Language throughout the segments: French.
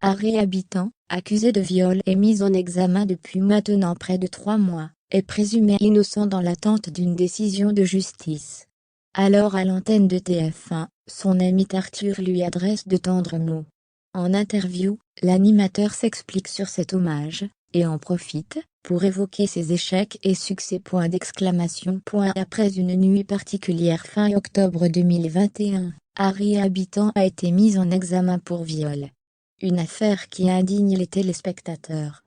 Harry Habitant, accusé de viol et mis en examen depuis maintenant près de 3 mois, est présumé innocent dans l'attente d'une décision de justice. Alors à l'antenne de TF1, son ami Arthur lui adresse de tendres mots. En interview, l'animateur s'explique sur cet hommage, et en profite, pour évoquer ses échecs et succès. Après une nuit particulière fin octobre 2021, Harry Habitant a été mis en examen pour viol. Une affaire qui indigne les téléspectateurs.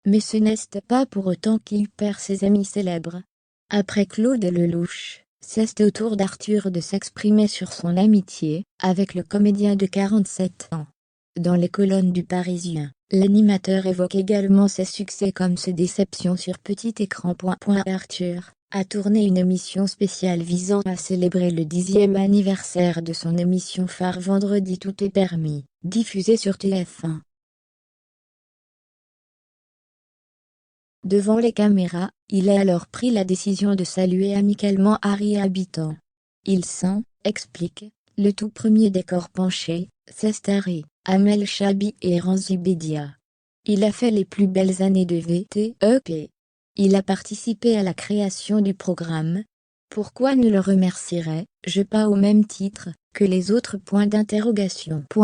Mais ce n'est pas pour autant qu'il perd ses amis célèbres. Après Claude Lelouch, c'est au tour d'Arthur de s'exprimer sur son amitié avec le comédien de 47 ans. Dans les colonnes du Parisien, l'animateur évoque également ses succès comme ses déceptions sur petit écran. Arthur a tourné une émission spéciale visant à célébrer le 10e anniversaire de son émission phare Vendredi tout est permis, diffusée sur TF1. Devant les caméras, il a alors pris la décision de saluer amicalement Harry Habitant. Il sent, explique, le tout premier décor penché, c'est Harry, Amel Chabi et Ranzy Bedia. Il a fait les plus belles années de VTEP. Il a participé à la création du programme. Pourquoi ne le remercierais-je pas au même titre que les autres ?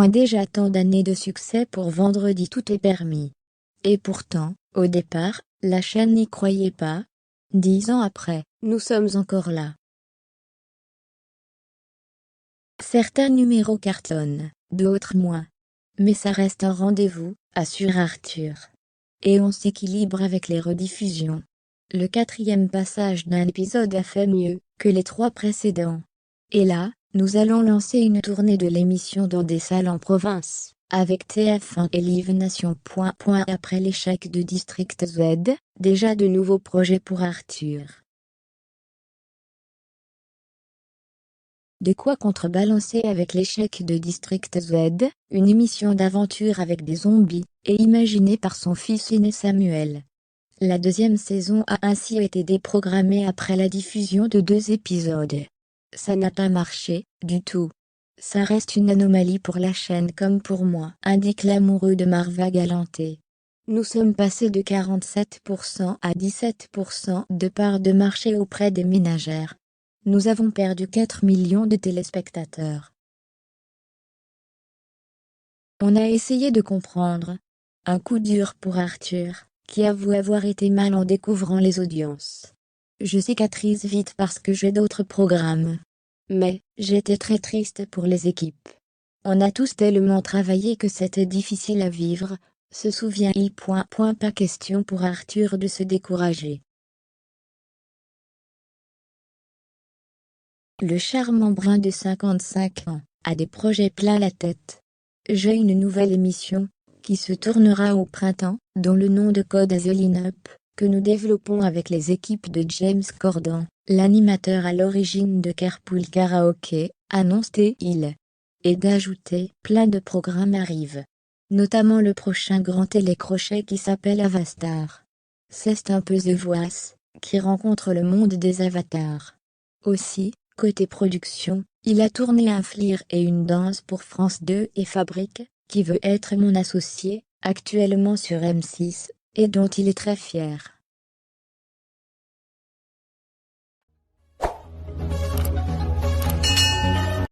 Déjà tant d'années de succès pour Vendredi tout est permis. Et pourtant, au départ, la chaîne n'y croyait pas. 10 ans après, nous sommes encore là. Certains numéros cartonnent, d'autres moins. Mais ça reste un rendez-vous, assure Arthur. Et on s'équilibre avec les rediffusions. Le 4e passage d'un épisode a fait mieux que les 3 précédents. Et là, nous allons lancer une tournée de l'émission dans des salles en province, avec TF1 et Live Nation. Après l'échec de District Z, déjà de nouveaux projets pour Arthur. De quoi contrebalancer avec l'échec de District Z, une émission d'aventure avec des zombies, et imaginée par son fils aîné Samuel. La 2e saison a ainsi été déprogrammée après la diffusion de 2 épisodes. Ça n'a pas marché, du tout. Ça reste une anomalie pour la chaîne comme pour moi, indique l'amoureux de Marva Galanté. Nous sommes passés de 47% à 17% de part de marché auprès des ménagères. Nous avons perdu 4 millions de téléspectateurs. On a essayé de comprendre. Un coup dur pour Arthur, qui avoue avoir été mal en découvrant les audiences. Je cicatrise vite parce que j'ai d'autres programmes. Mais, j'étais très triste pour les équipes. On a tous tellement travaillé que c'était difficile à vivre, se souvient-il. Pas question pour Arthur de se décourager. Le charmant brun de 55 ans a des projets plein la tête. J'ai une nouvelle émission, qui se tournera au printemps, dont le nom de code est The Line-Up, que nous développons avec les équipes de James Corden, l'animateur à l'origine de Carpool Karaoke, annonce-t-il. Et d'ajouter, plein de programmes arrivent. Notamment le prochain grand télécrochet qui s'appelle Avastar. C'est un peu The Voice, qui rencontre le monde des avatars. Aussi, côté production, il a tourné un flir et une danse pour France 2 et Fabrique, qui veut être mon associé, actuellement sur M6, et dont il est très fier.